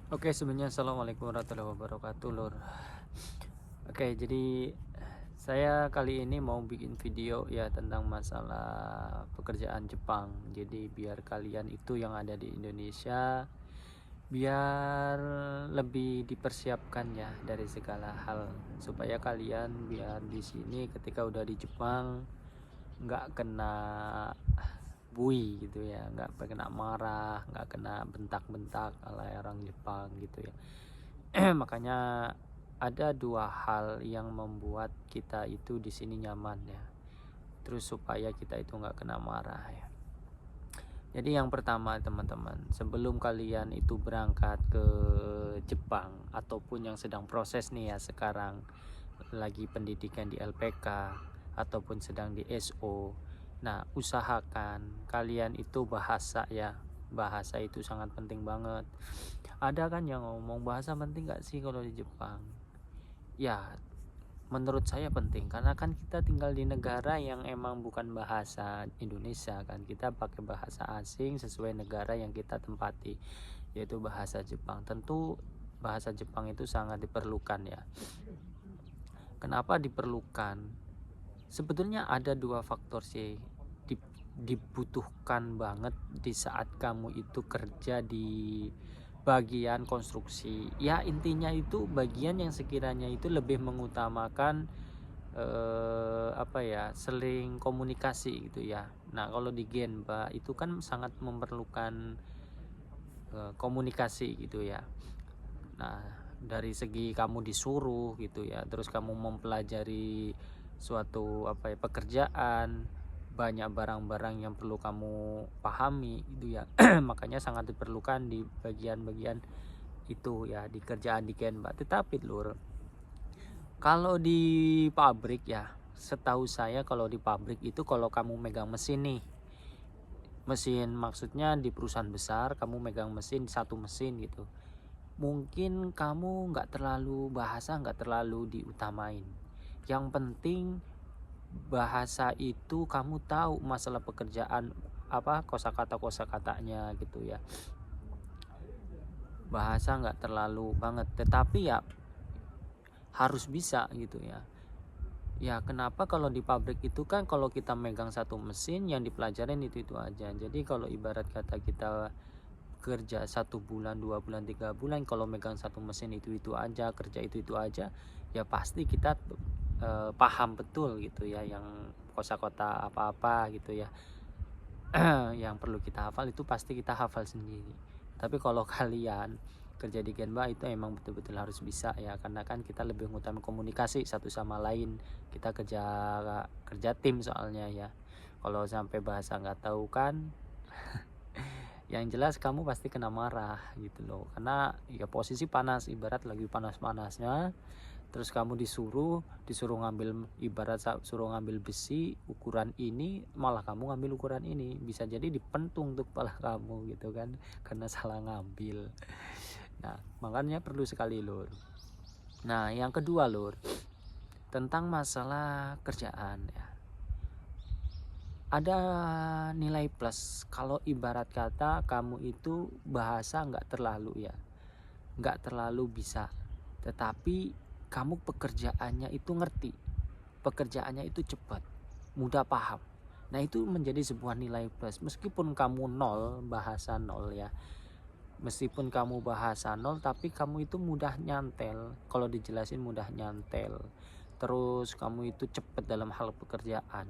Oke, sebenarnya assalamualaikum warahmatullahi wabarakatuh, Lur. Oke, jadi saya kali ini mau bikin video ya tentang masalah pekerjaan Jepang. Jadi biar kalian itu yang ada di Indonesia biar lebih dipersiapkan ya dari segala hal, supaya kalian biar di sini ketika udah di Jepang nggak kena bui gitu ya, nggak kena marah, nggak kena bentak-bentak ala orang Jepang gitu ya. Makanya ada dua hal yang membuat kita itu di sini nyaman ya, terus supaya kita itu nggak kena marah ya. Jadi yang pertama teman-teman, sebelum kalian itu berangkat ke Jepang ataupun yang sedang proses nih ya sekarang lagi pendidikan di LPK ataupun sedang di SO, nah usahakan kalian itu bahasa ya. Bahasa itu sangat penting banget. Ada kan yang ngomong bahasa penting gak sih kalau di Jepang? Ya, menurut saya penting, karena kan kita tinggal di negara yang emang bukan bahasa Indonesia kan, kita pakai bahasa asing sesuai negara yang kita tempati, yaitu bahasa Jepang. Tentu bahasa Jepang itu sangat diperlukan ya. Kenapa diperlukan? Sebetulnya ada dua faktor sih dibutuhkan banget di saat kamu itu kerja di bagian konstruksi ya. Intinya itu bagian yang sekiranya itu lebih mengutamakan seling komunikasi gitu ya. Nah kalau di Genba itu kan sangat memerlukan komunikasi gitu ya. Nah dari segi kamu disuruh gitu ya, terus kamu mempelajari suatu pekerjaan, banyak barang-barang yang perlu kamu pahami gitu ya. Makanya sangat diperlukan di bagian-bagian itu ya, di kerjaan di Genba. Tetapi Lur, kalau di pabrik ya, setahu saya kalau di pabrik itu kalau kamu megang mesin nih, mesin maksudnya di perusahaan besar kamu megang mesin, satu mesin gitu, mungkin kamu nggak terlalu diutamain. Yang penting bahasa itu kamu tahu masalah pekerjaan kosakatanya gitu ya. Bahasa nggak terlalu banget, tetapi ya harus bisa gitu ya. Ya kenapa kalau di pabrik itu kan kalau kita megang satu mesin yang dipelajarin itu aja. Jadi kalau ibarat kata kita kerja 1 bulan 2 bulan 3 bulan, kalau megang satu mesin itu aja, kerja itu aja, ya pasti kita paham betul gitu ya, yang kosakata apa gitu ya. Yang perlu kita hafal itu pasti kita hafal sendiri. Tapi kalau kalian kerja di Genba itu emang betul-betul harus bisa ya, karena kan kita lebih mengutamakan komunikasi satu sama lain. Kita kerja tim soalnya ya. Kalau sampai bahasa nggak tahu kan, yang jelas kamu pasti kena marah gitu loh, karena ya posisi panas, ibarat lagi panas-panasnya, terus kamu disuruh suruh ngambil besi ukuran ini, malah kamu ngambil ukuran ini, bisa jadi dipentung tuh kepala kamu gitu kan, karena salah ngambil. Nah makanya perlu sekali Lur. Nah yang kedua Lur, tentang masalah kerjaan ya, ada nilai plus kalau ibarat kata kamu itu bahasa nggak terlalu bisa, tetapi kamu pekerjaannya itu ngerti, pekerjaannya itu cepat, mudah paham. Nah itu menjadi sebuah nilai plus. Meskipun kamu bahasa nol ya, meskipun kamu bahasa nol, tapi kamu itu mudah nyantel, kalau dijelasin mudah nyantel, terus kamu itu cepat dalam hal pekerjaan,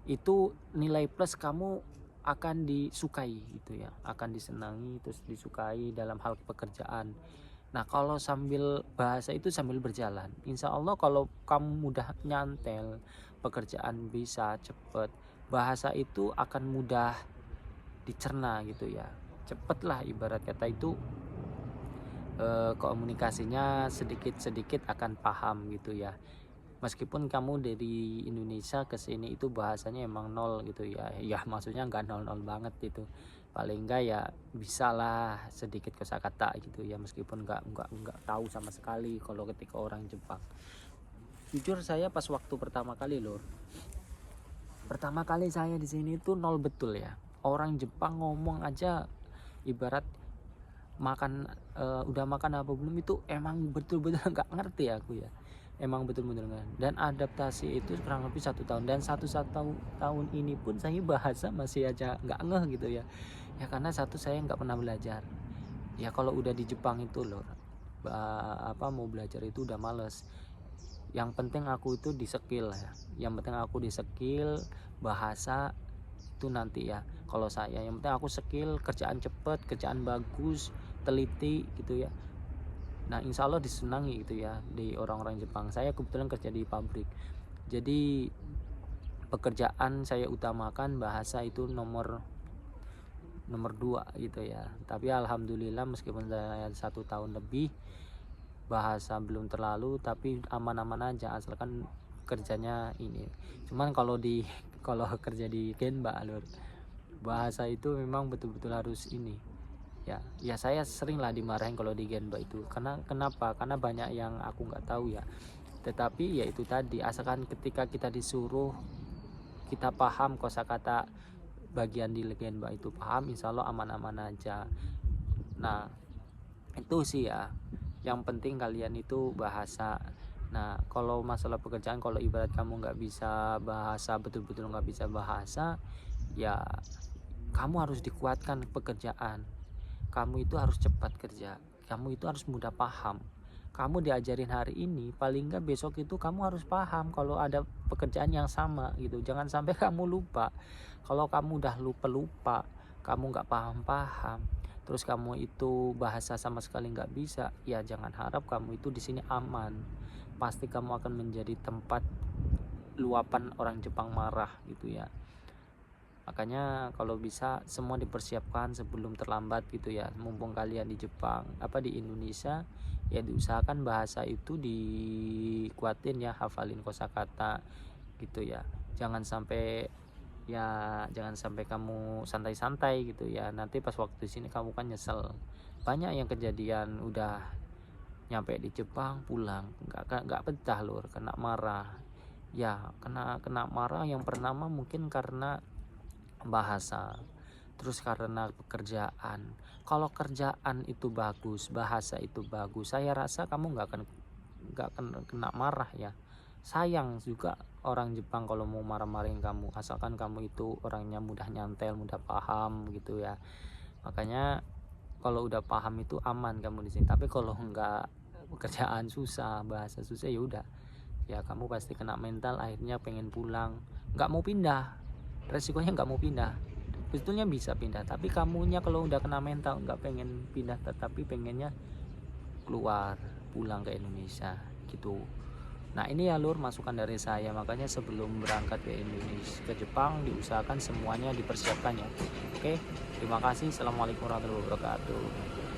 itu nilai plus. Kamu akan disukai gitu ya, akan disenangi, terus disukai dalam hal pekerjaan. Nah kalau sambil bahasa itu sambil berjalan, insya Allah kalau kamu mudah nyantel, pekerjaan bisa cepet, bahasa itu akan mudah dicerna gitu ya, cepet lah ibarat kata itu. Komunikasinya sedikit-sedikit akan paham gitu ya. Meskipun kamu dari Indonesia ke sini itu bahasanya emang nol gitu ya, ya maksudnya nggak nol banget gitu, paling enggak ya bisa lah sedikit kosakata gitu ya, meskipun nggak tahu sama sekali kalau ketika orang Jepang. Jujur saya pas waktu pertama kali saya di sini itu nol betul ya, orang Jepang ngomong aja ibarat makan udah makan apa belum itu emang betul-betul nggak ngerti aku ya, emang betul-betul nggak. Dan adaptasi itu kurang lebih 1 tahun, dan satu tahun ini pun saya bahasa masih aja nggak ngeh gitu ya. Ya karena satu, saya nggak pernah belajar ya. Kalau udah di Jepang itu loh, mau belajar itu udah males. Yang penting aku itu di skill ya, yang penting aku di skill bahasa itu nanti ya. Kalau saya yang penting aku skill, kerjaan cepet, kerjaan bagus, teliti gitu ya. Nah insya Allah disenangi gitu ya di orang-orang Jepang. Saya kebetulan kerja di pabrik, jadi pekerjaan saya utamakan bahasa itu nomor 2 gitu ya. Tapi alhamdulillah meskipun saya 1 tahun lebih bahasa belum terlalu, tapi aman-aman aja asalkan kerjanya ini. Cuman kalau kerja di Genba lur, bahasa itu memang betul-betul harus ini ya. Ya saya sering lah dimarahin kalau di Genba itu, karena kenapa, karena banyak yang aku nggak tahu ya. Tetapi ya itu tadi, asalkan ketika kita disuruh kita paham kosakata bagian di Genba itu paham, insya Allah aman-aman aja. Nah itu sih ya, yang penting kalian itu bahasa. Nah kalau masalah pekerjaan, kalau ibarat kamu nggak bisa bahasa, betul-betul nggak bisa bahasa ya, kamu harus dikuatkan pekerjaan. Kamu itu harus cepat kerja, kamu itu harus mudah paham. Kamu diajarin hari ini, paling nggak besok itu kamu harus paham kalau ada pekerjaan yang sama gitu. Jangan sampai kamu lupa. Kalau kamu udah lupa, kamu nggak paham, terus kamu itu bahasa sama sekali nggak bisa, ya jangan harap kamu itu di sini aman. Pasti kamu akan menjadi tempat luapan orang Jepang marah gitu ya. Makanya kalau bisa semua dipersiapkan sebelum terlambat gitu ya. Mumpung kalian di Jepang, di Indonesia, ya diusahakan bahasa itu dikuatin ya, hafalin kosakata gitu ya. Jangan sampai kamu santai-santai gitu ya. Nanti pas waktu di sini kamu kan nyesel. Banyak yang kejadian udah nyampe di Jepang pulang nggak betah lur, kena marah. Ya kena marah yang pertama mungkin karena bahasa, terus karena pekerjaan. Kalau kerjaan itu bagus, bahasa itu bagus, saya rasa kamu nggak akan kena marah ya. Sayang juga orang Jepang kalau mau marah-marahin kamu, asalkan kamu itu orangnya mudah nyantel, mudah paham gitu ya. Makanya kalau udah paham itu aman kamu di sini. Tapi kalau enggak, pekerjaan susah, bahasa susah, ya udah ya kamu pasti kena mental, akhirnya pengen pulang, nggak mau pindah. Resikonya nggak mau pindah, sebetulnya bisa pindah, tapi kamunya kalau udah kena mental nggak pengen pindah, tetapi pengennya keluar, pulang ke Indonesia gitu. Nah ini ya lur, masukan dari saya. Makanya sebelum berangkat ke Indonesia, ke Jepang, diusahakan semuanya dipersiapkan ya. Oke, terima kasih. Assalamualaikum warahmatullahi wabarakatuh.